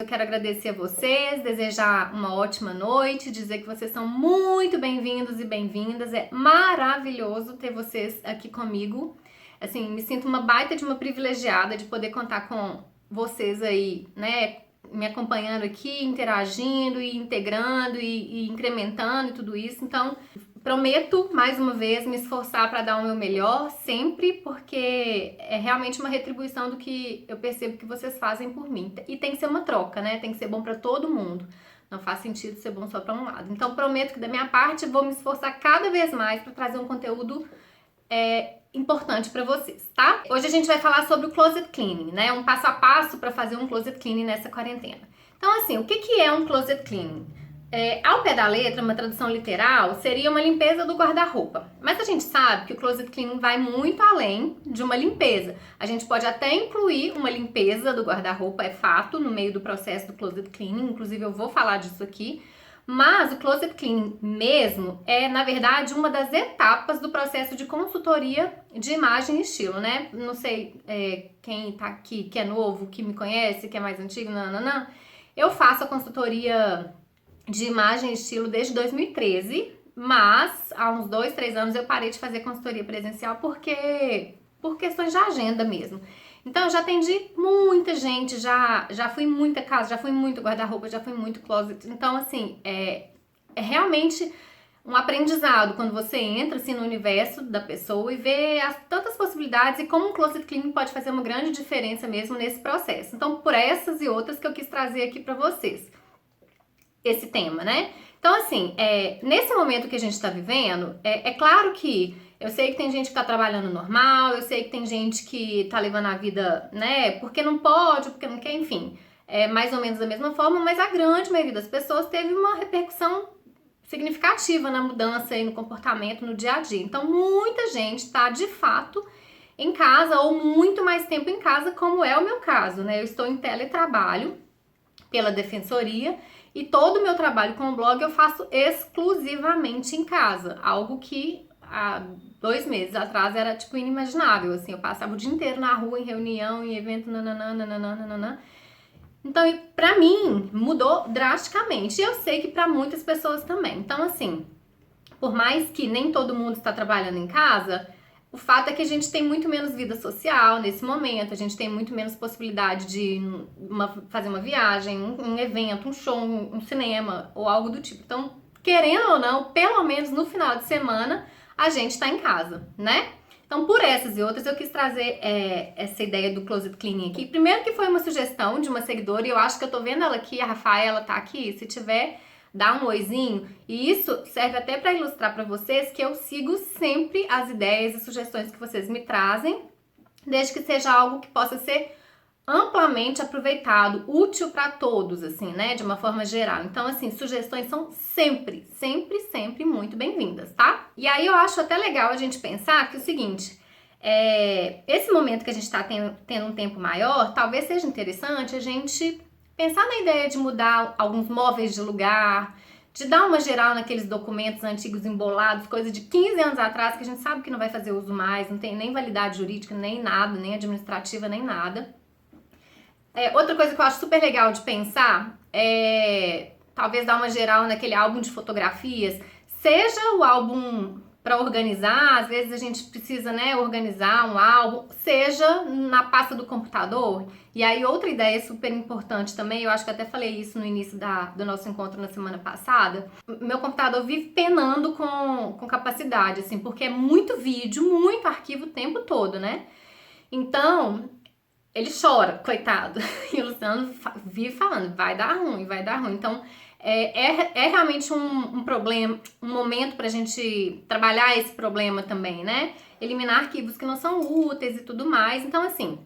quero agradecer a vocês, desejar uma ótima noite, dizer que vocês são muito bem-vindos e bem-vindas. É maravilhoso ter vocês aqui comigo. Assim, me sinto uma baita de uma privilegiada de poder contar com vocês aí, né? Me acompanhando aqui, interagindo e integrando e incrementando e tudo isso. Então, prometo, mais uma vez, me esforçar para dar o meu melhor sempre, porque é realmente uma retribuição do que eu percebo que vocês fazem por mim. E tem que ser uma troca, né? Tem que ser bom para todo mundo. Não faz sentido ser bom só para um lado. Então, prometo que da minha parte, vou me esforçar cada vez mais para trazer um conteúdo importante para vocês, tá? Hoje a gente vai falar sobre o closet cleaning, né? Um passo a passo para fazer um closet cleaning nessa quarentena. Então, assim, o que é um closet cleaning? Ao pé da letra, uma tradução literal, seria uma limpeza do guarda-roupa. Mas a gente sabe que o closet cleaning vai muito além de uma limpeza. A gente pode até incluir uma limpeza do guarda-roupa, é fato, no meio do processo do closet cleaning. Inclusive, eu vou falar disso aqui. Mas o closet cleaning mesmo é, na verdade, uma das etapas do processo de consultoria de imagem e estilo, né? Não sei quem tá aqui, que é novo, que me conhece, que é mais antigo, não. Eu faço a consultoria de imagem e estilo desde 2013, mas há uns 2, 3 anos eu parei de fazer consultoria presencial por questões de agenda mesmo. Então, eu já atendi muita gente, já fui em muita casa, já fui em muito guarda-roupa, já fui em muito closet. Então, assim, é realmente um aprendizado quando você entra assim, no universo da pessoa e vê tantas possibilidades e como um closet cleaning pode fazer uma grande diferença mesmo nesse processo. Então, por essas e outras que eu quis trazer aqui pra vocês esse tema, né? Então, assim, nesse momento que a gente tá vivendo, é claro que eu sei que tem gente que tá trabalhando normal, eu sei que tem gente que tá levando a vida, né, porque não pode, porque não quer, enfim, mais ou menos da mesma forma, mas a grande maioria das pessoas teve uma repercussão significativa na mudança e no comportamento no dia a dia. Então, muita gente tá, de fato, em casa ou muito mais tempo em casa, como é o meu caso, né? Eu estou em teletrabalho pela defensoria e todo o meu trabalho com o blog eu faço exclusivamente em casa, algo que há 2 meses atrás era, tipo, inimaginável, assim, eu passava o dia inteiro na rua, em reunião, em evento, nananã. Então, pra mim, mudou drasticamente, e eu sei que pra muitas pessoas também. Então, assim, por mais que nem todo mundo está trabalhando em casa, o fato é que a gente tem muito menos vida social nesse momento, a gente tem muito menos possibilidade de fazer uma viagem, um evento, um show, um cinema ou algo do tipo. Então, querendo ou não, pelo menos no final de semana, a gente tá em casa, né? Então, por essas e outras, eu quis trazer essa ideia do closet cleaning aqui. Primeiro que foi uma sugestão de uma seguidora, e eu acho que eu tô vendo ela aqui, a Rafaela tá aqui, se tiver, dá um oizinho. E isso serve até para ilustrar para vocês que eu sigo sempre as ideias e sugestões que vocês me trazem, desde que seja algo que possa ser amplamente aproveitado, útil para todos, assim, né, de uma forma geral. Então, assim, sugestões são sempre muito bem-vindas, tá? E aí eu acho até legal a gente pensar que o seguinte, esse momento que a gente tá tendo um tempo maior, talvez seja interessante a gente pensar na ideia de mudar alguns móveis de lugar, de dar uma geral naqueles documentos antigos embolados, coisa de 15 anos atrás, que a gente sabe que não vai fazer uso mais, não tem nem validade jurídica, nem nada, nem administrativa, nem nada. Outra coisa que eu acho super legal de pensar é talvez dar uma geral naquele álbum de fotografias, seja o álbum para organizar, às vezes a gente precisa, né, organizar um álbum, seja na pasta do computador. E aí outra ideia super importante também, eu acho que até falei isso no início do nosso encontro na semana passada, meu computador vive penando com capacidade, assim, porque é muito vídeo, muito arquivo o tempo todo, né? Então, ele chora, coitado. E o Luciano vive falando, vai dar ruim. Então, é realmente um problema, um momento pra gente trabalhar esse problema também, né? Eliminar arquivos que não são úteis e tudo mais. Então, assim,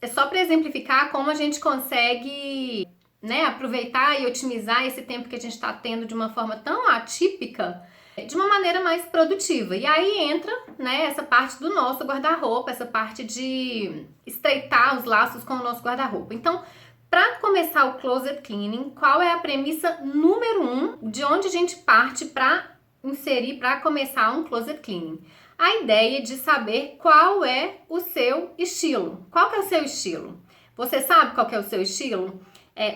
é só pra exemplificar como a gente consegue, né, aproveitar e otimizar esse tempo que a gente tá tendo de uma forma tão atípica, de uma maneira mais produtiva. E aí entra, né, essa parte do nosso guarda-roupa, essa parte de estreitar os laços com o nosso guarda-roupa. Então, para começar o closet cleaning, qual é a premissa número 1 de onde a gente parte para inserir, para começar um closet cleaning? A ideia de saber qual é o seu estilo. Qual que é o seu estilo? Você sabe qual que é o seu estilo?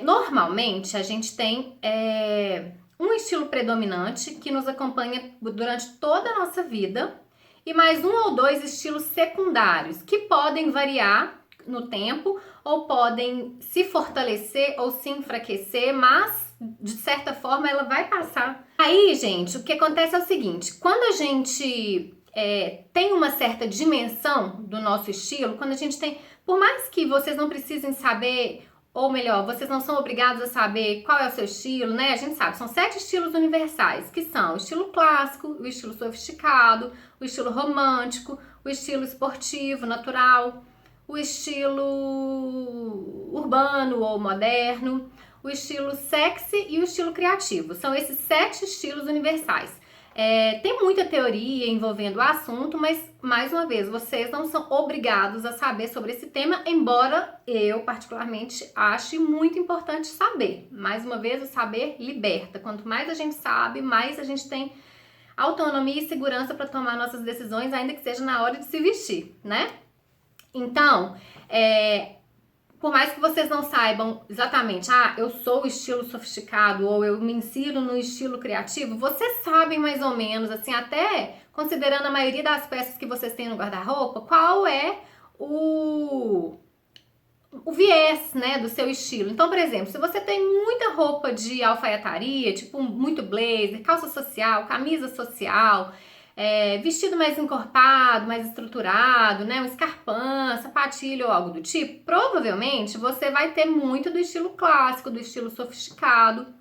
Normalmente a gente tem um estilo predominante que nos acompanha durante toda a nossa vida e mais um ou dois estilos secundários que podem variar no tempo ou podem se fortalecer ou se enfraquecer, mas de certa forma ela vai passar. Aí, gente, o que acontece é o seguinte: quando a gente tem uma certa dimensão do nosso estilo, quando a gente tem, por mais que vocês não precisem saber, ou melhor, vocês não são obrigados a saber qual é o seu estilo, né? A gente sabe, são 7 estilos universais, que são o estilo clássico, o estilo sofisticado, o estilo romântico, o estilo esportivo, natural, o estilo urbano ou moderno, o estilo sexy e o estilo criativo. São esses 7 estilos universais. Tem muita teoria envolvendo o assunto, mas, mais uma vez, vocês não são obrigados a saber sobre esse tema, embora eu, particularmente, ache muito importante saber. Mais uma vez, o saber liberta. Quanto mais a gente sabe, mais a gente tem autonomia e segurança para tomar nossas decisões, ainda que seja na hora de se vestir, né? Então, por mais que vocês não saibam exatamente, eu sou o estilo sofisticado ou eu me insiro no estilo criativo, vocês sabem mais ou menos, assim, até considerando a maioria das peças que vocês têm no guarda-roupa, qual é o viés, né, do seu estilo. Então, por exemplo, se você tem muita roupa de alfaiataria, tipo muito blazer, calça social, camisa social, vestido mais encorpado, mais estruturado, né, um escarpão, sapatilha ou algo do tipo, provavelmente você vai ter muito do estilo clássico, do estilo sofisticado.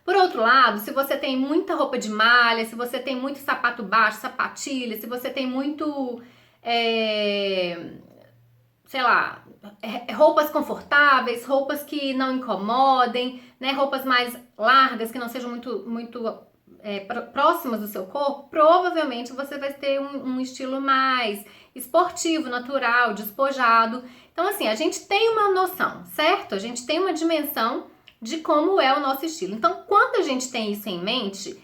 Por outro lado, se você tem muita roupa de malha, se você tem muito sapato baixo, sapatilha, se você tem muito, sei lá, roupas confortáveis, roupas que não incomodem, né, roupas mais largas, que não sejam muito próximas do seu corpo, provavelmente você vai ter um estilo mais esportivo, natural, despojado. Então, assim, a gente tem uma noção, certo? A gente tem uma dimensão de como é o nosso estilo. Então, quando a gente tem isso em mente,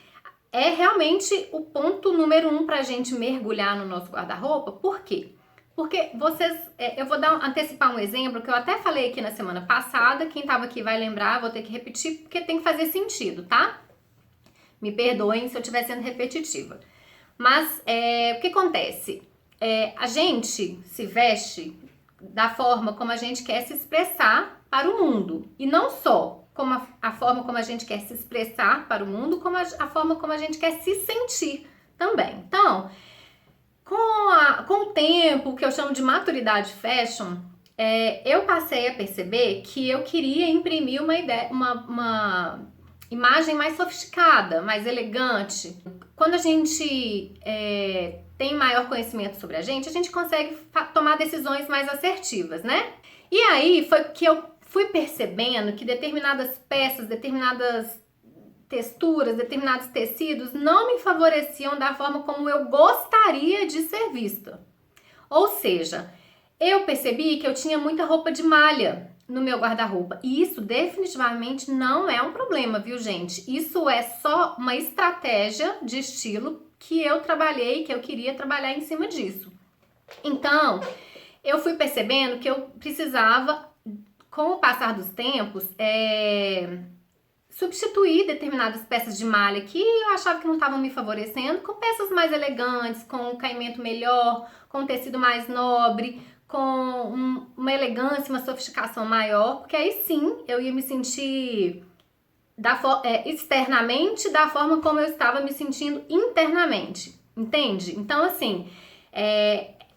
é realmente o ponto número 1 para a gente mergulhar no nosso guarda-roupa. Por quê? Porque vocês, eu vou antecipar um exemplo que eu até falei aqui na semana passada. Quem estava aqui vai lembrar, vou ter que repetir porque tem que fazer sentido, tá? Me perdoem se eu estiver sendo repetitiva. Mas o que acontece? A gente se veste da forma como a gente quer se expressar para o mundo. E não só como a forma como a gente quer se expressar para o mundo, como a forma como a gente quer se sentir também. Então, com o tempo, que eu chamo de maturidade fashion, eu passei a perceber que eu queria imprimir uma imagem mais sofisticada, mais elegante. Quando a gente tem maior conhecimento sobre a gente consegue tomar decisões mais assertivas, né? E aí foi que eu fui percebendo que determinadas peças, determinadas texturas, determinados tecidos não me favoreciam da forma como eu gostaria de ser vista. Ou seja, eu percebi que eu tinha muita roupa de malha no meu guarda-roupa. E isso definitivamente não é um problema, viu, gente? Isso é só uma estratégia de estilo que eu trabalhei, que eu queria trabalhar em cima disso. Então, eu fui percebendo que eu precisava, com o passar dos tempos, substituir determinadas peças de malha que eu achava que não estavam me favorecendo com peças mais elegantes, com um caimento melhor, com um tecido mais nobre, com uma elegância, uma sofisticação maior, porque aí sim eu ia me sentir externamente da forma como eu estava me sentindo internamente, entende? Então, assim,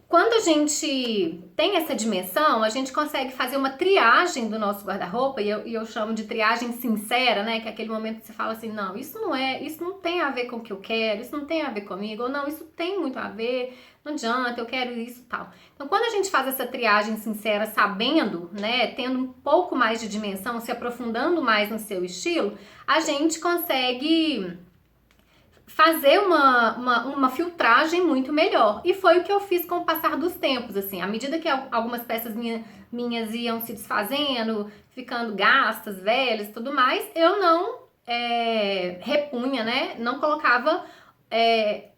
quando a gente tem essa dimensão, a gente consegue fazer uma triagem do nosso guarda-roupa, e eu chamo de triagem sincera, né? Que é aquele momento que você fala assim, não, isso não tem a ver com o que eu quero, isso não tem a ver comigo, ou não, isso tem muito a ver, não adianta, eu quero isso e tal. Então, quando a gente faz essa triagem sincera, sabendo, né, tendo um pouco mais de dimensão, se aprofundando mais no seu estilo, a gente consegue fazer uma filtragem muito melhor. E foi o que eu fiz com o passar dos tempos, assim, à medida que algumas peças minhas iam se desfazendo, ficando gastas, velhas e tudo mais, eu não repunha, né, não colocava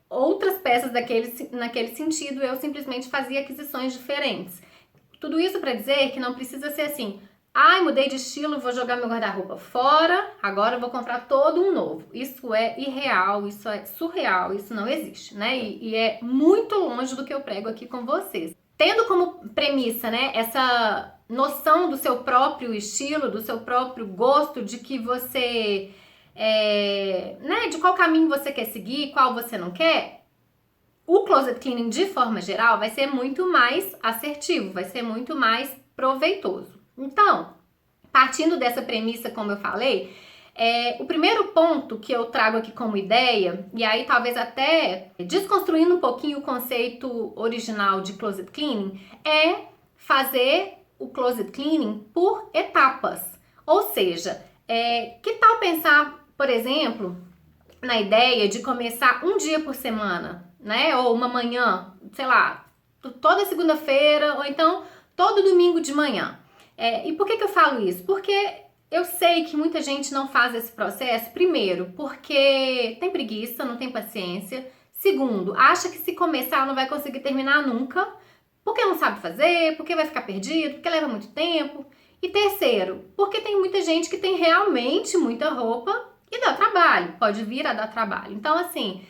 outras peças naquele sentido, eu simplesmente fazia aquisições diferentes. Tudo isso para dizer que não precisa ser assim, Ai, mudei de estilo, vou jogar meu guarda-roupa fora, agora eu vou comprar todo um novo. Isso é irreal, isso é surreal, isso não existe, né? E é muito longe do que eu prego aqui com vocês. Tendo como premissa, né, essa noção do seu próprio estilo, do seu próprio gosto, de que você, né, de qual caminho você quer seguir, qual você não quer, o closet cleaning, de forma geral, vai ser muito mais assertivo, vai ser muito mais proveitoso. Então, partindo dessa premissa, como eu falei, o primeiro ponto que eu trago aqui como ideia, e aí talvez até desconstruindo um pouquinho o conceito original de closet cleaning, é fazer o closet cleaning por etapas. Ou seja, que tal pensar, por exemplo, na ideia de começar um dia por semana, né? Ou uma manhã, sei lá, toda segunda-feira, ou então todo domingo de manhã. E por que eu falo isso? Porque eu sei que muita gente não faz esse processo, primeiro, porque tem preguiça, não tem paciência. Segundo, acha que se começar não vai conseguir terminar nunca, porque não sabe fazer, porque vai ficar perdido, porque leva muito tempo. E terceiro, porque tem muita gente que tem realmente muita roupa e dá trabalho, pode vir a dar trabalho. Então, assim,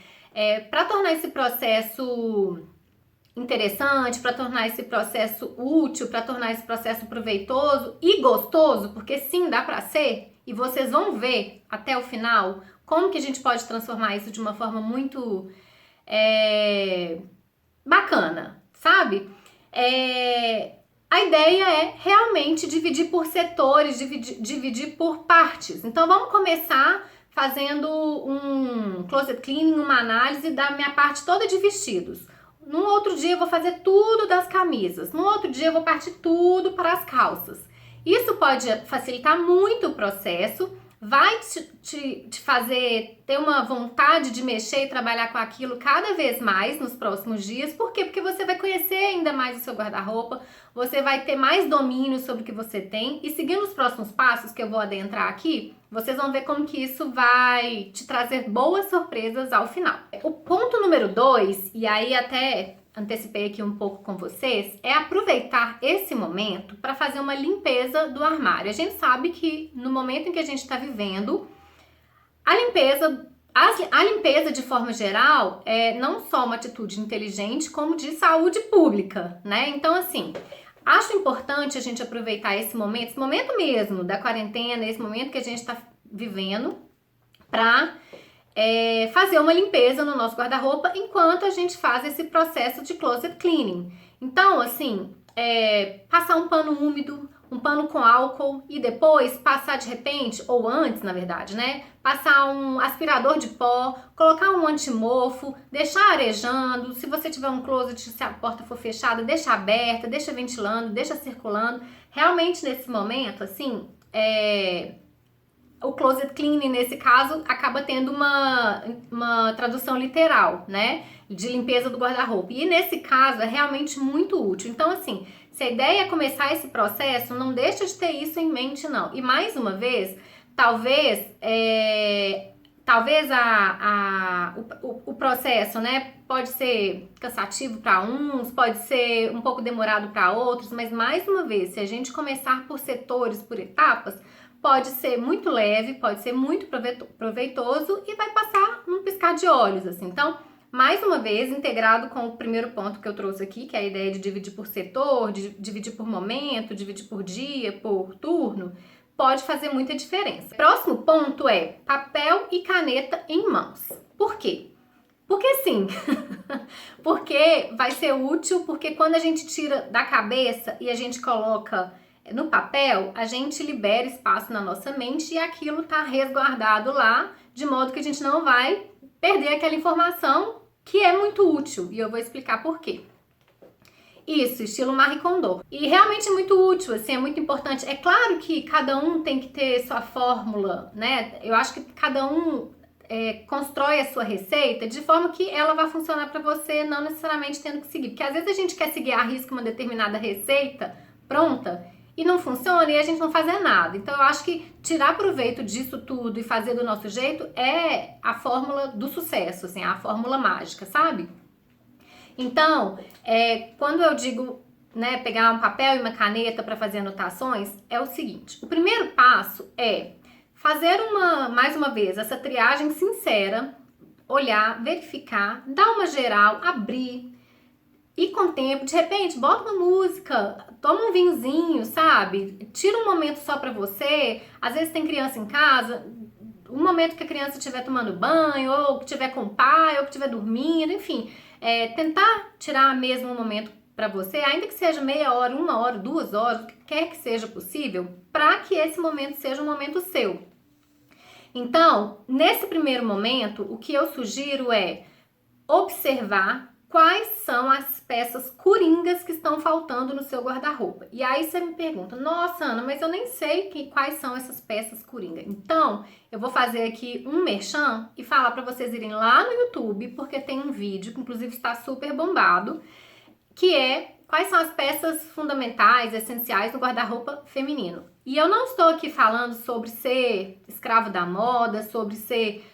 para tornar esse processo interessante, para tornar esse processo útil, para tornar esse processo proveitoso e gostoso, porque sim, dá para ser, e vocês vão ver até o final como que a gente pode transformar isso de uma forma muito bacana, sabe? A ideia é realmente dividir por setores, dividir por partes. Então vamos começar fazendo um closet cleaning, uma análise da minha parte toda de vestidos. Num outro dia eu vou fazer tudo das camisas. No outro dia eu vou partir tudo para as calças. Isso pode facilitar muito o processo, vai te fazer ter uma vontade de mexer e trabalhar com aquilo cada vez mais nos próximos dias. Por quê? Porque você vai conhecer ainda mais o seu guarda-roupa, você vai ter mais domínio sobre o que você tem. E seguindo os próximos passos que eu vou adentrar aqui, vocês vão ver como que isso vai te trazer boas surpresas ao final. O ponto número 2, e aí até antecipei aqui um pouco com vocês, é aproveitar esse momento para fazer uma limpeza do armário. A gente sabe que no momento em que a gente está vivendo, a limpeza de forma geral é não só uma atitude inteligente, como de saúde pública, né? Então, assim, acho importante a gente aproveitar esse momento mesmo da quarentena, esse momento que a gente está vivendo, para fazer uma limpeza no nosso guarda-roupa enquanto a gente faz esse processo de closet cleaning. Então, assim, passar um pano úmido, um pano com álcool e depois passar de repente, ou antes, na verdade, né? Passar um aspirador de pó, colocar um antimofo, deixar arejando. Se você tiver um closet, se a porta for fechada, deixa aberta, deixa ventilando, deixa circulando. Realmente, nesse momento, assim, o closet cleaning, nesse caso, acaba tendo uma tradução literal, né? De limpeza do guarda-roupa. E nesse caso, é realmente muito útil. Então, assim, se a ideia é começar esse processo, não deixa de ter isso em mente, não. E mais uma vez, talvez o processo, né, pode ser cansativo para uns, pode ser um pouco demorado para outros, mas mais uma vez, se a gente começar por setores, por etapas, pode ser muito leve, pode ser muito proveitoso e vai passar num piscar de olhos, assim. Então, mais uma vez, integrado com o primeiro ponto que eu trouxe aqui, que é a ideia de dividir por setor, de dividir por momento, dividir por dia, por turno, pode fazer muita diferença. Próximo ponto é papel e caneta em mãos. Por quê? Porque sim, porque vai ser útil, porque quando a gente tira da cabeça e a gente coloca no papel, a gente libera espaço na nossa mente e aquilo tá resguardado lá, de modo que a gente não vai perder aquela informação que é muito útil. E eu vou explicar por quê. Isso, estilo Marie Kondo. E realmente é muito útil, assim, é muito importante. É claro que cada um tem que ter sua fórmula, né? Eu acho que cada um constrói a sua receita de forma que ela vai funcionar para você, não necessariamente tendo que seguir. Porque às vezes a gente quer seguir à risca uma determinada receita pronta e não funciona e a gente não faz nada. Então eu acho que tirar proveito disso tudo e fazer do nosso jeito é a fórmula do sucesso, assim, a fórmula mágica, sabe? Então, quando eu digo né, pegar um papel e uma caneta para fazer anotações, é o seguinte: o primeiro passo é fazer mais uma vez, essa triagem sincera, olhar, verificar, dar uma geral, abrir. E com o tempo, de repente, bota uma música, toma um vinhozinho, sabe? Tira um momento só pra você. Às vezes tem criança em casa, um momento que a criança estiver tomando banho, ou que estiver com o pai, ou que estiver dormindo, enfim. Tentar tirar mesmo um momento pra você, ainda que seja meia hora, 1 hora, 2 horas, o que quer que seja possível, pra que esse momento seja um momento seu. Então, nesse primeiro momento, o que eu sugiro é observar quais são as peças coringas que estão faltando no seu guarda-roupa. E aí você me pergunta: nossa, Ana, mas eu nem sei quais são essas peças coringa. Então, eu vou fazer aqui um merchan e falar para vocês irem lá no YouTube, porque tem um vídeo que inclusive está super bombado, que é quais são as peças fundamentais, essenciais no guarda-roupa feminino. E eu não estou aqui falando sobre ser escravo da moda, sobre ser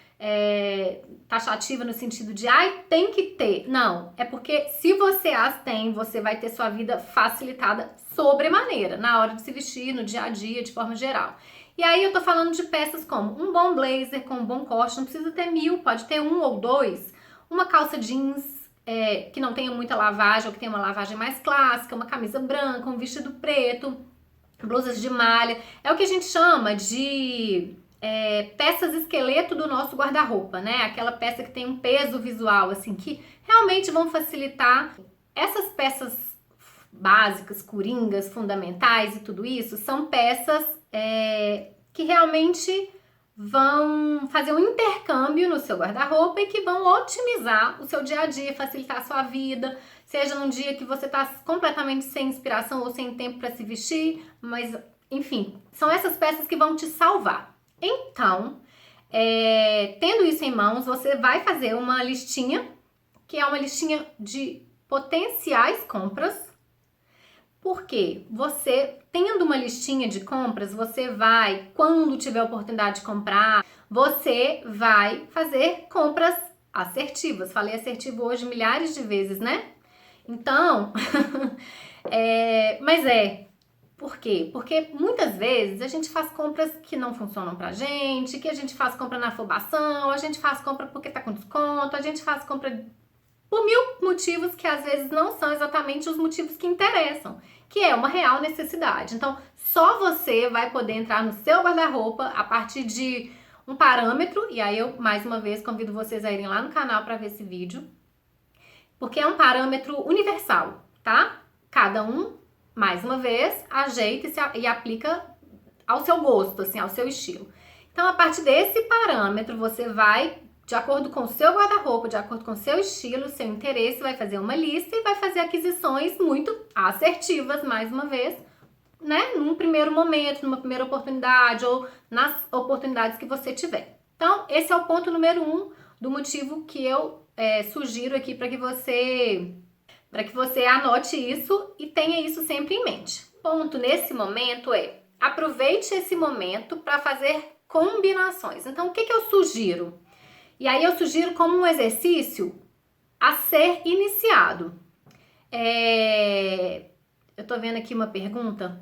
taxativa no sentido de tem que ter. Não, é porque se você as tem, você vai ter sua vida facilitada sobremaneira na hora de se vestir, no dia a dia, de forma geral. E aí eu tô falando de peças como um bom blazer com um bom corte, não precisa ter 1000, pode ter 1 ou 2, uma calça jeans que não tenha muita lavagem ou que tenha uma lavagem mais clássica, uma camisa branca, um vestido preto, blusas de malha, é o que a gente chama de peças esqueleto do nosso guarda-roupa, né? Aquela peça que tem um peso visual, assim, que realmente vão facilitar. Essas peças básicas, coringas, fundamentais e tudo isso, são peças que realmente vão fazer um intercâmbio no seu guarda-roupa e que vão otimizar o seu dia a dia, facilitar a sua vida, seja num dia que você tá completamente sem inspiração ou sem tempo para se vestir, mas enfim, são essas peças que vão te salvar. Então, tendo isso em mãos, você vai fazer uma listinha, que é uma listinha de potenciais compras. Porque você, tendo uma listinha de compras, você vai, quando tiver oportunidade de comprar, você vai fazer compras assertivas. Falei assertivo hoje milhares de vezes, né? Então, mas por quê? Porque muitas vezes a gente faz compras que não funcionam pra gente, que a gente faz compra na afobação, a gente faz compra porque tá com desconto, a gente faz compra por 1000 motivos que às vezes não são exatamente os motivos que interessam, que é uma real necessidade. Então, só você vai poder entrar no seu guarda-roupa a partir de um parâmetro, e aí eu, mais uma vez, convido vocês a irem lá no canal para ver esse vídeo, porque é um parâmetro universal, tá? Cada um, mais uma vez, ajeita e aplica ao seu gosto, assim, ao seu estilo. Então, a partir desse parâmetro, você vai, de acordo com o seu guarda-roupa, de acordo com o seu estilo, seu interesse, vai fazer uma lista e vai fazer aquisições muito assertivas, mais uma vez, né? Num primeiro momento, numa primeira oportunidade ou nas oportunidades que você tiver. Então, esse é o ponto número 1 do motivo que eu sugiro aqui para que você anote isso e tenha isso sempre em mente. Ponto nesse momento aproveite esse momento para fazer combinações. Então, o que eu sugiro? E aí eu sugiro como um exercício a ser iniciado. Eu tô vendo aqui uma pergunta.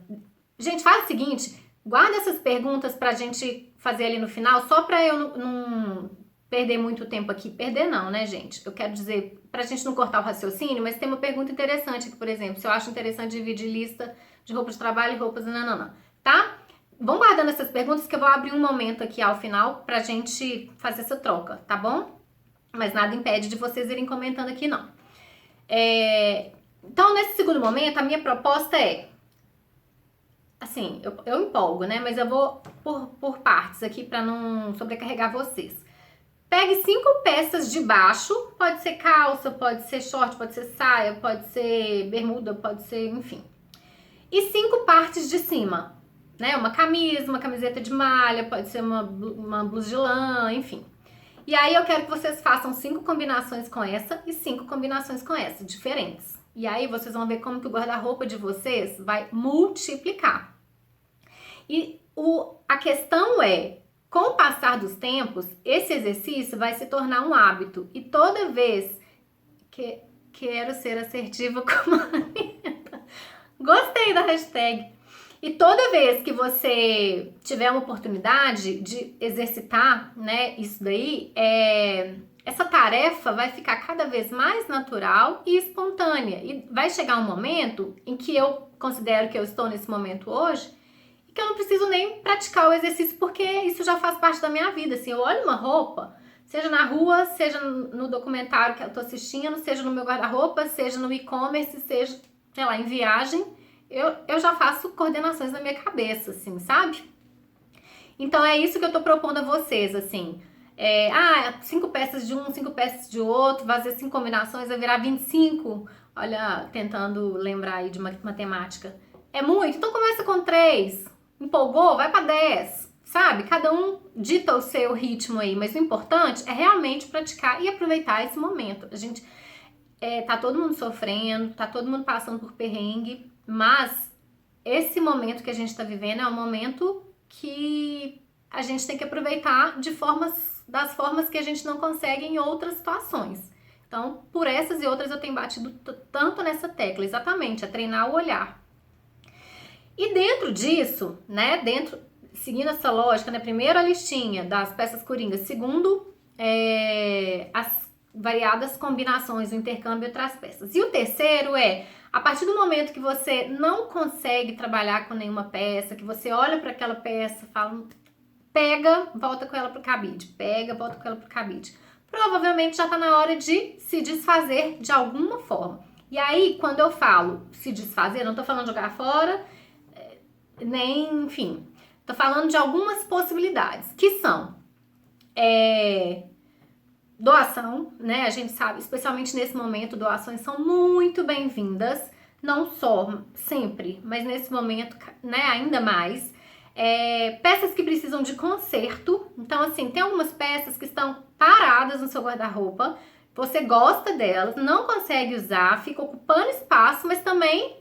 Gente, faz o seguinte, guarda essas perguntas pra gente fazer ali no final, só pra eu não perder muito tempo aqui. Perder não, né, gente? Eu quero dizer, pra gente não cortar o raciocínio, mas tem uma pergunta interessante aqui, por exemplo, se eu acho interessante dividir lista de roupas de trabalho e roupas nananã, tá? Vão guardando essas perguntas que eu vou abrir um momento aqui ao final pra gente fazer essa troca, tá bom? Mas nada impede de vocês irem comentando aqui, não. Então, nesse segundo momento, a minha proposta assim, eu empolgo, né? Mas eu vou por partes aqui pra não sobrecarregar vocês. Pegue 5 peças de baixo, pode ser calça, pode ser short, pode ser saia, pode ser bermuda, pode ser, enfim. E 5 partes de cima, né? Uma camisa, uma camiseta de malha, pode ser uma blusa de lã, enfim. E aí eu quero que vocês façam 5 combinações com essa e 5 combinações com essa, diferentes. E aí vocês vão ver como que o guarda-roupa de vocês vai multiplicar. E a questão com o passar dos tempos, esse exercício vai se tornar um hábito. E toda vez que quero ser assertiva com a Anitta. Gostei da hashtag. E toda vez que você tiver uma oportunidade de exercitar, né, isso daí, essa tarefa vai ficar cada vez mais natural e espontânea. E vai chegar um momento em que eu considero que eu estou nesse momento hoje, e que eu não preciso nem praticar o exercício, porque isso já faz parte da minha vida. Assim, eu olho uma roupa, seja na rua, seja no documentário que eu tô assistindo, seja no meu guarda-roupa, seja no e-commerce, seja, sei lá, em viagem, eu já faço coordenações na minha cabeça, assim, sabe? Então é isso que eu tô propondo a vocês, assim. 5 peças de um, 5 peças de outro, fazer 5 combinações, vai virar 25. Olha, tentando lembrar aí de matemática. É muito? Então começa com 3. Empolgou? Vai pra 10. Sabe? Cada um dita o seu ritmo aí, mas o importante é realmente praticar e aproveitar esse momento. A gente tá todo mundo sofrendo, tá todo mundo passando por perrengue, mas esse momento que a gente tá vivendo é um momento que a gente tem que aproveitar das formas que a gente não consegue em outras situações. Então, por essas e outras eu tenho batido tanto nessa tecla, exatamente, é treinar o olhar. E dentro disso, né, seguindo essa lógica, né, primeiro a listinha das peças coringas, segundo, as variadas combinações, o intercâmbio entre as peças. E o terceiro a partir do momento que você não consegue trabalhar com nenhuma peça, que você olha para aquela peça, fala, pega, volta com ela pro cabide, pega, volta com ela pro cabide. Provavelmente já tá na hora de se desfazer de alguma forma. E aí, quando eu falo se desfazer, não tô falando jogar fora, nem, enfim, tô falando de algumas possibilidades, que são doação, né? A gente sabe, especialmente nesse momento, doações são muito bem-vindas, não só sempre, mas nesse momento, né, ainda mais. Peças que precisam de conserto, então assim, tem algumas peças que estão paradas no seu guarda-roupa, você gosta delas, não consegue usar, fica ocupando espaço, mas também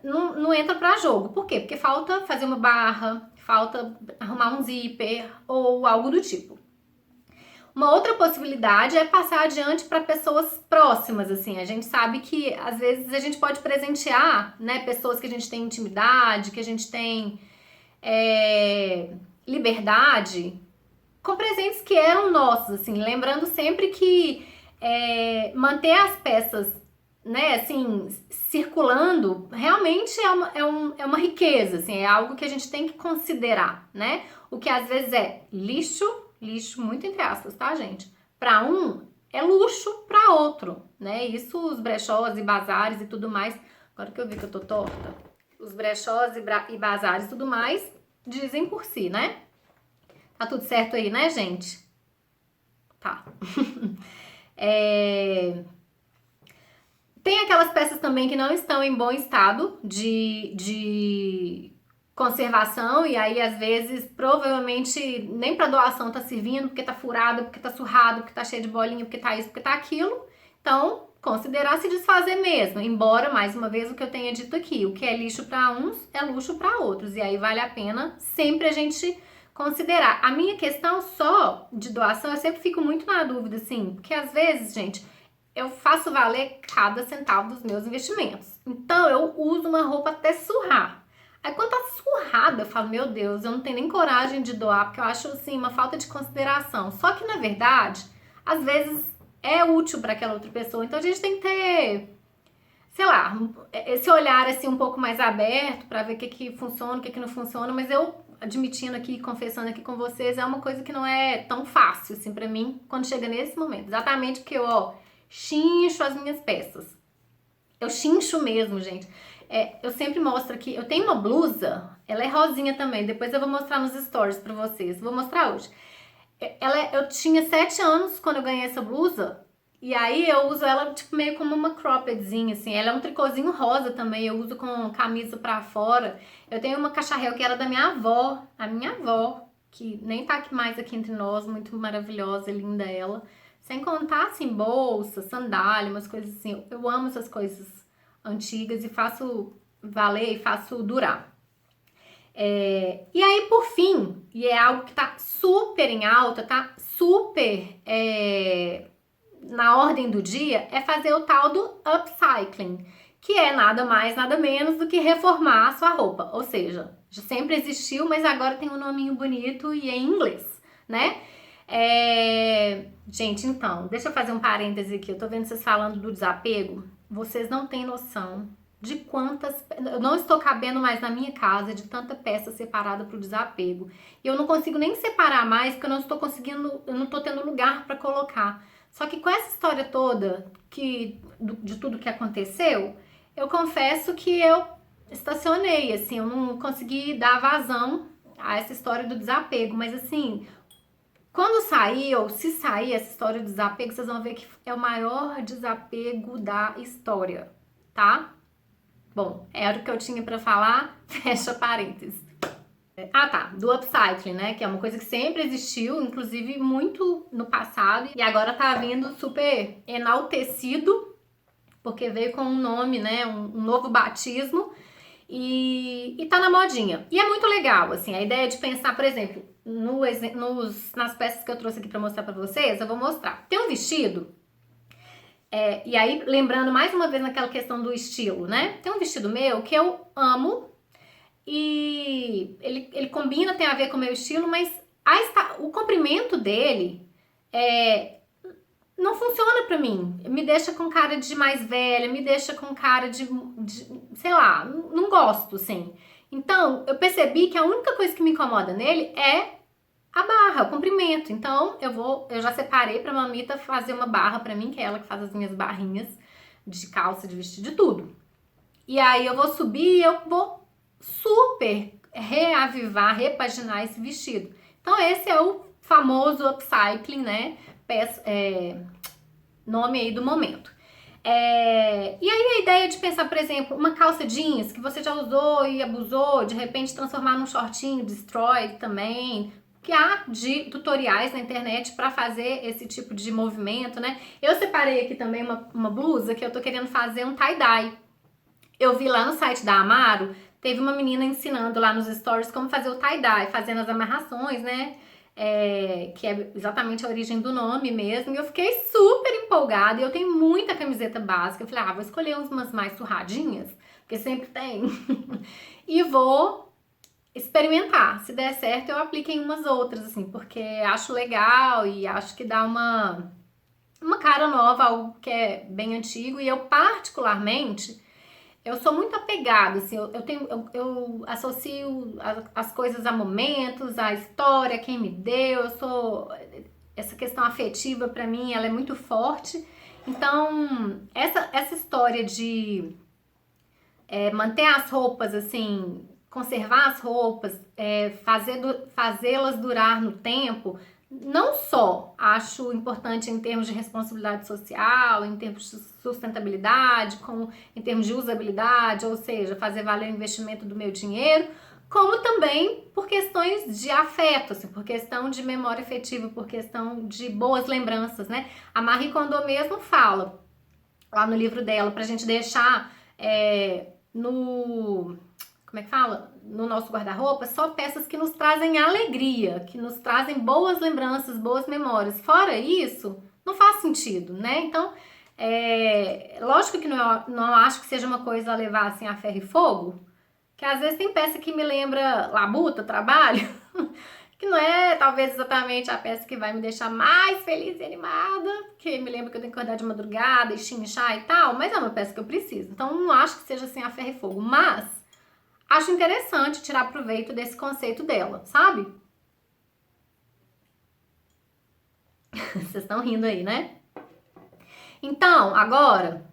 não entra para jogo. Por quê? Porque falta fazer uma barra, falta arrumar um zíper ou algo do tipo. Uma outra possibilidade é passar adiante para pessoas próximas, assim. A gente sabe que às vezes a gente pode presentear, né, pessoas que a gente tem intimidade, que a gente tem liberdade, com presentes que eram nossos, assim. Lembrando sempre que manter as peças, né, assim, circulando, realmente é uma riqueza, assim, é algo que a gente tem que considerar, né? O que às vezes é lixo muito entre aspas, tá, gente? Para um é luxo para outro, né? Isso os brechós e bazares e tudo mais. Agora que eu vi que eu tô torta, os brechós e bazares e tudo mais dizem por si, né? Tá tudo certo aí, né, gente? Tá. Tem aquelas peças também que não estão em bom estado de conservação, e aí às vezes provavelmente nem para doação tá servindo, porque tá furado, porque tá surrado, porque tá cheio de bolinha, porque tá isso, porque tá aquilo. Então, considerar se desfazer mesmo, embora, mais uma vez, o que eu tenha dito aqui, o que é lixo para uns é luxo para outros, e aí vale a pena sempre a gente considerar. A minha questão só de doação, eu sempre fico muito na dúvida, assim, porque às vezes, gente, eu faço valer cada centavo dos meus investimentos. Então, eu uso uma roupa até surrar. Aí quando tá surrada, eu falo, meu Deus, eu não tenho nem coragem de doar, porque eu acho, assim, uma falta de consideração. Só que, na verdade, às vezes é útil para aquela outra pessoa. Então, a gente tem que ter, sei lá, esse olhar, assim, um pouco mais aberto para ver o que funciona, o que não funciona. Mas eu, admitindo aqui, confessando aqui com vocês, é uma coisa que não é tão fácil, assim, para mim, quando chega nesse momento. Exatamente porque eu, chincho as minhas peças. Eu chincho mesmo, gente. Eu sempre mostro aqui, eu tenho uma blusa, ela é rosinha também, depois eu vou mostrar nos stories pra vocês, vou mostrar hoje. Eu tinha 7 anos quando eu ganhei essa blusa, e aí eu uso ela tipo meio como uma croppedzinha, assim, ela é um tricôzinho rosa também, eu uso com camisa pra fora. Eu tenho uma cacharel que era da minha avó, a minha avó, que nem tá aqui mais aqui entre nós, muito maravilhosa, linda ela. Sem contar, assim, bolsa, sandália, umas coisas assim, eu amo essas coisas antigas e faço valer e faço durar. E aí, por fim, e é algo que tá super em alta, tá super na ordem do dia, é fazer o tal do upcycling, que é nada mais, nada menos do que reformar a sua roupa. Ou seja, já sempre existiu, mas agora tem um nominho bonito e é em inglês, né? Gente, então, deixa eu fazer um parêntese aqui. Eu tô vendo vocês falando do desapego. Vocês não têm noção de quantas... Eu não estou cabendo mais na minha casa de tanta peça separada pro desapego. E eu não consigo nem separar mais, porque eu não estou conseguindo... Eu não tô tendo lugar para colocar. Só que com essa história toda, de tudo que aconteceu, eu confesso que eu estacionei, assim. Eu não consegui dar vazão a essa história do desapego. Mas, assim... Quando sair, ou se sair essa história do desapego, vocês vão ver que é o maior desapego da história, tá? Bom, era o que eu tinha pra falar, fecha parênteses. Ah, tá, do upcycling, né? Que é uma coisa que sempre existiu, inclusive muito no passado, e agora tá vindo super enaltecido, porque veio com um nome, né? Um novo batismo. E tá na modinha. E é muito legal, assim, a ideia de pensar, por exemplo, nas peças que eu trouxe aqui pra mostrar pra vocês, eu vou mostrar. Tem um vestido, e aí lembrando mais uma vez naquela questão do estilo, né? Tem um vestido meu que eu amo e ele combina, tem a ver com o meu estilo, mas o comprimento dele não funciona pra mim. Me deixa com cara de mais velha, me deixa com cara de sei lá, não gosto, assim. Então, eu percebi que a única coisa que me incomoda nele é a barra, o comprimento. Então, eu já separei pra mamita fazer uma barra pra mim, que é ela que faz as minhas barrinhas de calça, de vestido, de tudo. E aí eu vou subir e eu vou super reavivar, repaginar esse vestido. Então, esse é o famoso upcycling, né? Nome aí do momento. E aí a ideia de pensar, por exemplo, uma calça jeans que você já usou e abusou, de repente transformar num shortinho destroy também, que há de tutoriais na internet para fazer esse tipo de movimento, né? Eu separei aqui também uma blusa que eu tô querendo fazer um tie-dye. Eu vi lá no site da Amaro, teve uma menina ensinando lá nos stories como fazer o tie-dye, fazendo as amarrações, né? Que é exatamente a origem do nome mesmo, e eu fiquei super empolgada, e eu tenho muita camiseta básica, eu falei, vou escolher umas mais surradinhas, porque sempre tem, e vou experimentar, se der certo eu aplico em umas outras, assim, porque acho legal e acho que dá uma cara nova, algo que é bem antigo, e eu particularmente... Eu sou muito apegada, assim, eu associo as coisas a momentos, a história, quem me deu, essa questão afetiva pra mim, ela é muito forte. Então, essa história de manter as roupas, assim, conservar as roupas, fazê-las durar no tempo, não só acho importante em termos de responsabilidade social, em termos de sustentabilidade, como em termos de usabilidade, ou seja, fazer valer o investimento do meu dinheiro, como também por questões de afeto, assim, por questão de memória afetiva, por questão de boas lembranças, né? A Marie Kondo mesmo fala lá no livro dela pra gente deixar como é que fala? No nosso guarda-roupa, só peças que nos trazem alegria, que nos trazem boas lembranças, boas memórias. Fora isso, não faz sentido, né? Então, lógico que não acho que seja uma coisa a levar assim a ferro e fogo, que às vezes tem peça que me lembra labuta, trabalho, que não é talvez exatamente a peça que vai me deixar mais feliz e animada, que me lembra que eu tenho que acordar de madrugada e chinchar e tal, mas é uma peça que eu preciso. Então, não acho que seja assim a ferro e fogo, mas acho interessante tirar proveito desse conceito dela, sabe? Vocês estão rindo aí, né? Então, agora,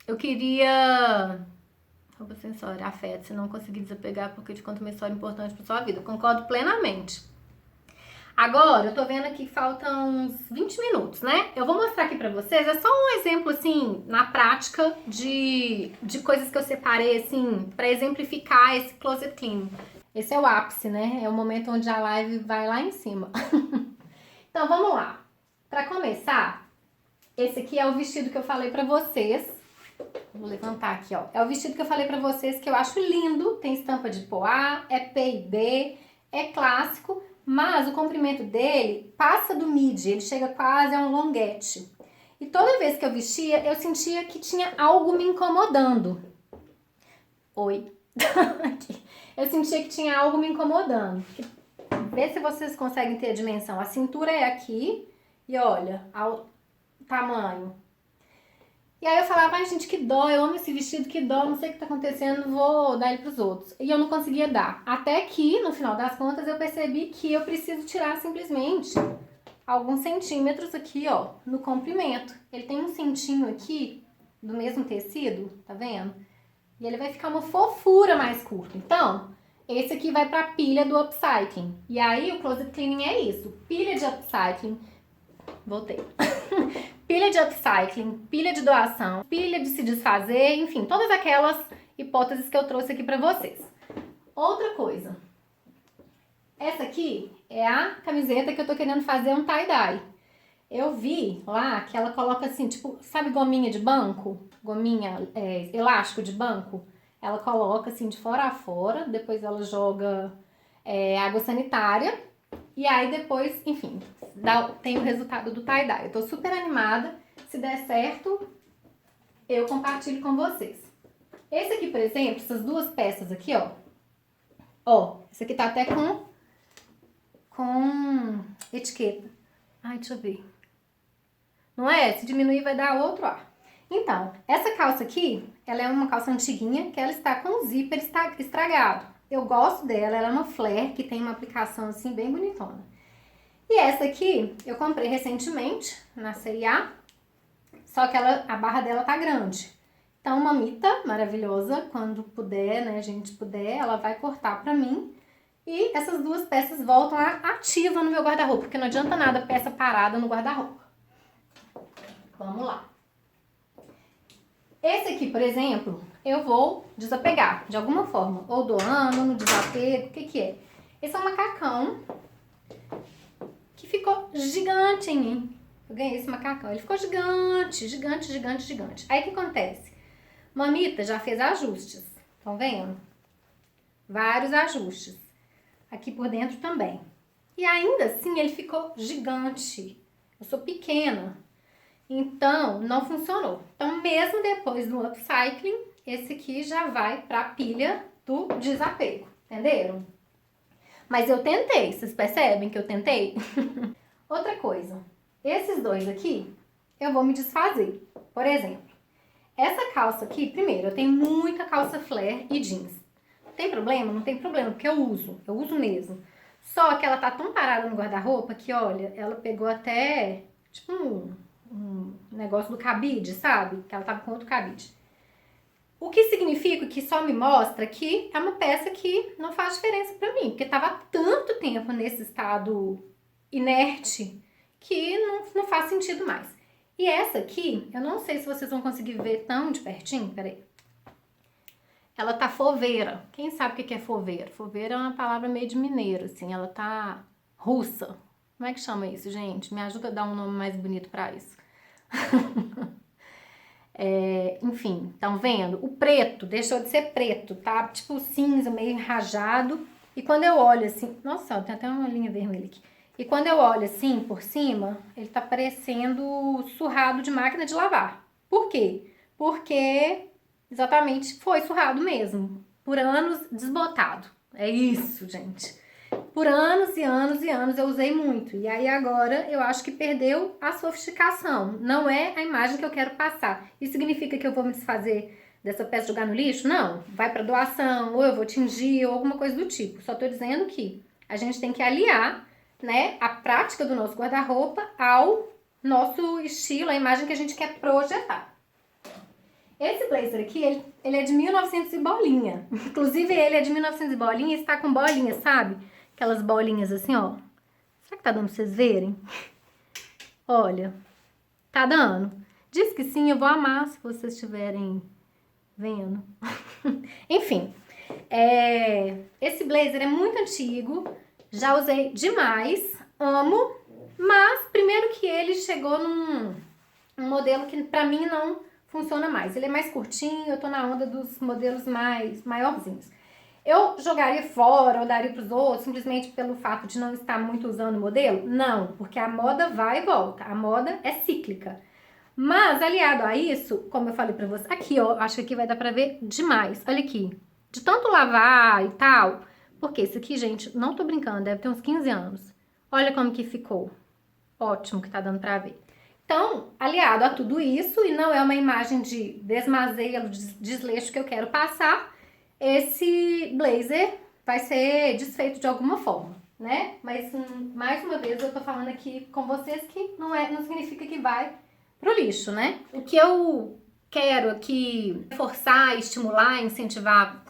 eu queria... Roupa sensória, afeto, se não conseguir desapegar porque eu te conto uma história importante pra sua vida. Concordo plenamente. Agora, eu tô vendo aqui que faltam uns 20 minutos, né? Eu vou mostrar aqui pra vocês, é só um exemplo, assim, na prática de coisas que eu separei, assim, pra exemplificar esse closet clean. Esse é o ápice, né? É o momento onde a live vai lá em cima. Então, vamos lá. Pra começar, esse aqui é o vestido que eu falei pra vocês. Vou levantar aqui, ó. É o vestido que eu falei pra vocês que eu acho lindo. Tem estampa de poá, é P&D, é clássico, mas o comprimento dele passa do midi, ele chega quase a um longuete. E toda vez que eu vestia, eu sentia que tinha algo me incomodando. Oi. Aqui. Eu sentia que tinha algo me incomodando. Vê se vocês conseguem ter a dimensão. A cintura é aqui e olha, o tamanho. E aí eu falava, ai gente, que dó, eu amo esse vestido, que dó, não sei o que tá acontecendo, vou dar ele pros outros. E eu não conseguia dar. Até que, no final das contas, eu percebi que eu preciso tirar simplesmente alguns centímetros aqui, ó, no comprimento. Ele tem um cintinho aqui, do mesmo tecido, tá vendo? E ele vai ficar uma fofura mais curto. Então, esse aqui vai pra pilha do upcycling. E aí, o closet cleaning é isso. Pilha de upcycling. Voltei. Pilha de upcycling, pilha de doação, pilha de se desfazer, enfim, todas aquelas hipóteses que eu trouxe aqui pra vocês. Outra coisa. Essa aqui é a camiseta que eu tô querendo fazer um tie-dye. Eu vi lá que ela coloca assim, tipo, sabe gominha de banco? Gominha, elástico de banco? Ela coloca assim de fora a fora, depois ela joga água sanitária e aí depois, enfim, tem o resultado do tie-dye. Eu tô super animada, se der certo, eu compartilho com vocês. Esse aqui, por exemplo, essas duas peças aqui, ó, esse aqui tá até com etiqueta. Ai, deixa eu ver. Não é? Se diminuir vai dar outro ar. Então, essa calça aqui, ela é uma calça antiguinha, que ela está com o zíper estragado. Eu gosto dela, ela é uma flare, que tem uma aplicação assim bem bonitona. E essa aqui, eu comprei recentemente, na C&A, só que a barra dela tá grande. Então, mamita maravilhosa, quando puder, né, a gente puder, ela vai cortar pra mim. E essas duas peças voltam ativa no meu guarda-roupa, porque não adianta nada peça parada no guarda-roupa. Vamos lá. Esse aqui, por exemplo, eu vou desapegar de alguma forma, ou doando, no desapego, o que que é? Esse é um macacão que ficou gigante em mim. Eu ganhei esse macacão, ele ficou gigante, gigante, gigante, gigante. Aí o que acontece? Mamita já fez ajustes, estão vendo? Vários ajustes. Aqui por dentro também. E ainda assim ele ficou gigante. Eu sou pequena. Então, não funcionou. Então, mesmo depois do upcycling, esse aqui já vai para a pilha do desapego. Entenderam? Mas eu tentei. Vocês percebem que eu tentei? Outra coisa. Esses dois aqui, eu vou me desfazer. Por exemplo, essa calça aqui, primeiro, eu tenho muita calça flare e jeans. Tem problema? Não tem problema, porque eu uso mesmo. Só que ela tá tão parada no guarda-roupa que, olha, ela pegou até, tipo, um negócio do cabide, sabe? Que ela tava com outro cabide. O que significa que só me mostra que é uma peça que não faz diferença pra mim, porque tava tanto tempo nesse estado inerte que não faz sentido mais. E essa aqui, eu não sei se vocês vão conseguir ver tão de pertinho, peraí. Ela tá foveira. Quem sabe o que é foveira? Foveira é uma palavra meio de mineiro, assim. Ela tá russa. Como é que chama isso, gente? Me ajuda a dar um nome mais bonito pra isso. Enfim, estão vendo? O preto deixou de ser preto, tá? Tipo cinza, meio rajado. E quando eu olho assim... Nossa, tem até uma linha vermelha aqui. E quando eu olho assim, por cima, ele tá parecendo surrado de máquina de lavar. Por quê? Porque... exatamente, foi surrado mesmo. Por anos desbotado. É isso, gente. Por anos e anos e anos eu usei muito. E aí agora eu acho que perdeu a sofisticação. Não é a imagem que eu quero passar. Isso significa que eu vou me desfazer dessa peça e jogar no lixo? Não. Vai para doação, ou eu vou tingir, ou alguma coisa do tipo. Só tô dizendo que a gente tem que aliar, né, a prática do nosso guarda-roupa ao nosso estilo, a imagem que a gente quer projetar. Esse blazer aqui, ele é de 1900 e bolinha. Inclusive, ele é de 1900 e bolinha e está com bolinhas, sabe? Aquelas bolinhas assim, ó. Será que tá dando pra vocês verem? Olha, tá dando? Diz que sim, eu vou amar se vocês estiverem vendo. Enfim, esse blazer é muito antigo, já usei demais, amo. Mas, primeiro que ele chegou num modelo que pra mim não... funciona mais. Ele é mais curtinho, eu tô na onda dos modelos maiorzinhos. Eu jogaria fora ou daria pros outros simplesmente pelo fato de não estar muito usando o modelo? Não, porque a moda vai e volta. A moda é cíclica. Mas, aliado a isso, como eu falei pra você, aqui, ó, acho que aqui vai dar pra ver demais. Olha aqui. De tanto lavar e tal. Porque isso aqui, gente, não tô brincando, deve ter uns 15 anos. Olha como que ficou. Ótimo que tá dando pra ver. Então, aliado a tudo isso, e não é uma imagem de desmazelo, desleixo que eu quero passar, esse blazer vai ser desfeito de alguma forma, né? Mas, mais uma vez, eu tô falando aqui com vocês que não significa que vai pro lixo, né? O que eu quero aqui forçar, estimular, incentivar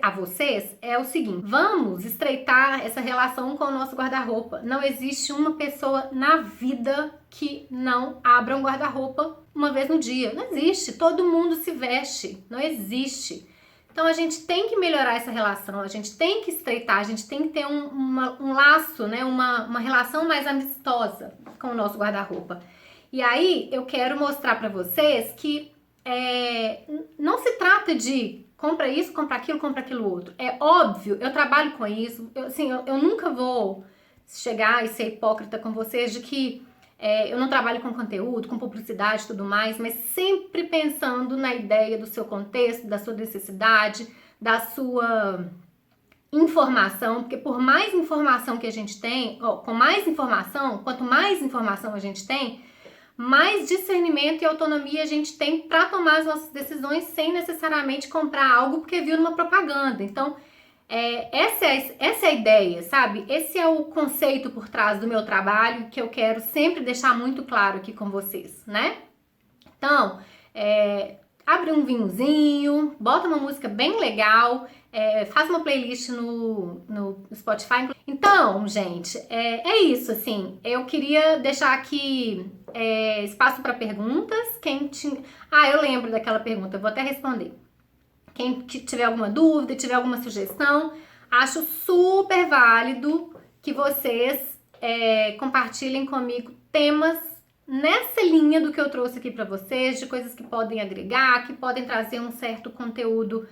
a vocês é o seguinte: vamos estreitar essa relação com o nosso guarda-roupa. Não existe uma pessoa na vida que não abra um guarda-roupa uma vez no dia. Não existe. Todo mundo se veste. Não existe. Então a gente tem que melhorar essa relação, a gente tem que estreitar, a gente tem que ter um laço, né? Uma relação mais amistosa com o nosso guarda-roupa. E aí eu quero mostrar pra vocês que não se trata de compra isso, compra aquilo outro. É óbvio, eu trabalho com isso, eu nunca vou chegar e ser hipócrita com vocês de que eu não trabalho com conteúdo, com publicidade e tudo mais, mas sempre pensando na ideia do seu contexto, da sua necessidade, da sua informação, porque por mais informação que a gente tem, com mais informação, quanto mais informação a gente tem, mais discernimento e autonomia a gente tem para tomar as nossas decisões sem necessariamente comprar algo porque viu numa propaganda. Então, essa é a ideia, sabe? Esse é o conceito por trás do meu trabalho que eu quero sempre deixar muito claro aqui com vocês, né? Então, abre um vinhozinho, bota uma música bem legal, faz uma playlist no Spotify. Então, gente, é isso, assim, eu queria deixar aqui espaço para perguntas. Eu lembro daquela pergunta, eu vou até responder. Quem tiver alguma dúvida, tiver alguma sugestão, acho super válido que vocês compartilhem comigo temas nessa linha do que eu trouxe aqui para vocês, de coisas que podem agregar, que podem trazer um certo conteúdo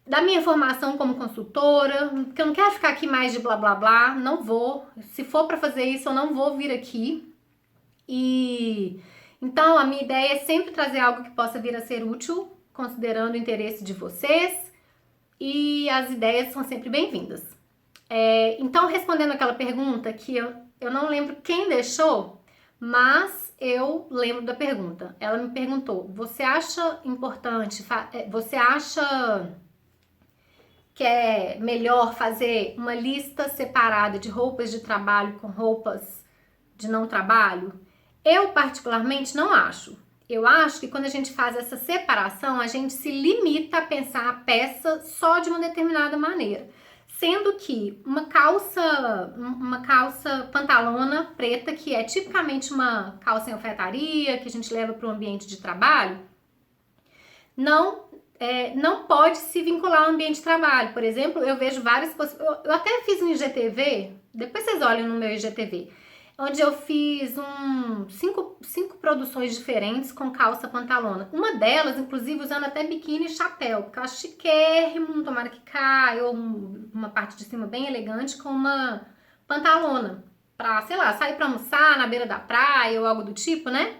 da minha formação como consultora, porque eu não quero ficar aqui mais de blá blá blá, não vou. Se for para fazer isso, eu não vou vir aqui. E então a minha ideia é sempre trazer algo que possa vir a ser útil, considerando o interesse de vocês, e as ideias são sempre bem-vindas. Então, respondendo aquela pergunta que eu não lembro quem deixou, mas eu lembro da pergunta. Ela me perguntou: você acha importante, você acha que é melhor fazer uma lista separada de roupas de trabalho com roupas de não trabalho? Eu particularmente não acho. Eu acho que quando a gente faz essa separação, a gente se limita a pensar a peça só de uma determinada maneira. Sendo que uma calça pantalona preta, que é tipicamente uma calça em alfaiataria, que a gente leva para o ambiente de trabalho, não pode se vincular ao ambiente de trabalho. Por exemplo, eu vejo várias possibilidades. Eu até fiz um IGTV, depois vocês olham no meu IGTV, onde eu fiz cinco produções diferentes com calça pantalona. Uma delas, inclusive, usando até biquíni e chapéu, porque eu acho chiquérrimo, tomara que caia, ou uma parte de cima bem elegante com uma pantalona. Pra, sei lá, sair pra almoçar na beira da praia ou algo do tipo, né?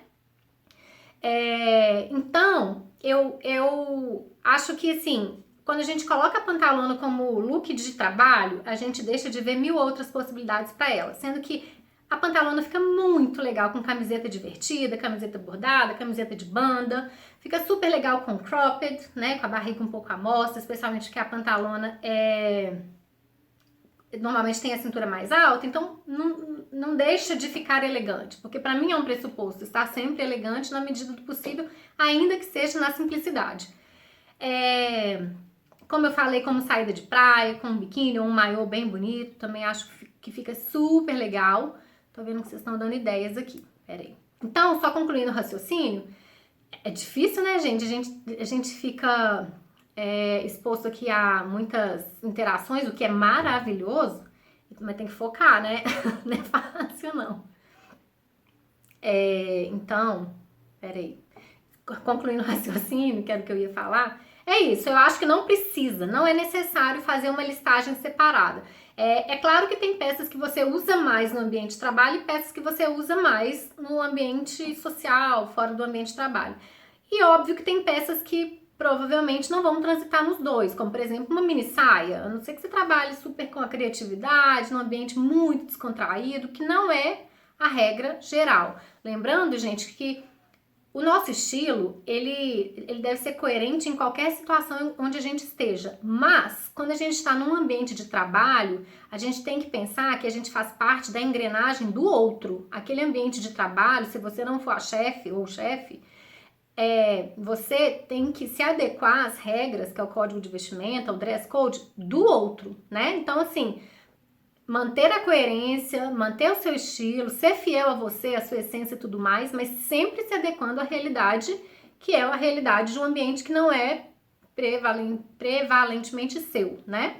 Então, eu acho que, assim, quando a gente coloca a pantalona como look de trabalho, a gente deixa de ver mil outras possibilidades para ela, sendo que a pantalona fica muito legal com camiseta divertida, camiseta bordada, camiseta de banda, fica super legal com cropped, né, com a barriga um pouco à mostra, especialmente porque a pantalona normalmente tem a cintura mais alta, então não deixa de ficar elegante, porque para mim é um pressuposto estar sempre elegante na medida do possível, ainda que seja na simplicidade. Como eu falei, como saída de praia, com um biquíni ou um maiô bem bonito, também acho que fica super legal. Tô vendo que vocês estão dando ideias aqui, peraí. Então, só concluindo o raciocínio, é difícil, né, gente? A gente fica exposto aqui a muitas interações, o que é maravilhoso, mas tem que focar, né? Não é fácil, não. Então, peraí. Concluindo o raciocínio, que era o que eu ia falar, é isso. Eu acho que não é necessário fazer uma listagem separada. É claro que tem peças que você usa mais no ambiente de trabalho e peças que você usa mais no ambiente social, fora do ambiente de trabalho. E óbvio que tem peças que provavelmente não vão transitar nos dois, como por exemplo uma mini saia, a não ser que você trabalhe super com a criatividade, num ambiente muito descontraído, que não é a regra geral. Lembrando, gente, que o nosso estilo, ele deve ser coerente em qualquer situação onde a gente esteja. Mas, quando a gente está num ambiente de trabalho, a gente tem que pensar que a gente faz parte da engrenagem do outro. Aquele ambiente de trabalho, se você não for a chefe ou chefe, você tem que se adequar às regras, que é o código de vestimenta, o dress code, do outro, né? Então, assim, manter a coerência, manter o seu estilo, ser fiel a você, a sua essência e tudo mais, mas sempre se adequando à realidade, que é a realidade de um ambiente que não é prevalentemente seu, né?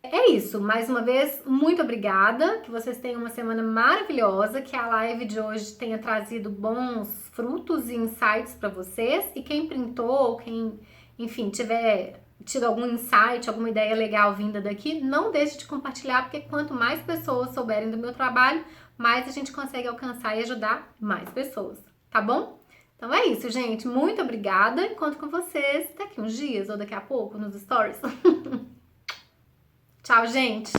É isso, mais uma vez, muito obrigada, que vocês tenham uma semana maravilhosa, que a live de hoje tenha trazido bons frutos e insights para vocês, e quem printou, quem, enfim, tiver tido algum insight, alguma ideia legal vinda daqui, não deixe de compartilhar, porque quanto mais pessoas souberem do meu trabalho, mais a gente consegue alcançar e ajudar mais pessoas, tá bom? Então é isso, gente, muito obrigada, encontro com vocês daqui uns dias, ou daqui a pouco, nos stories. Tchau, gente!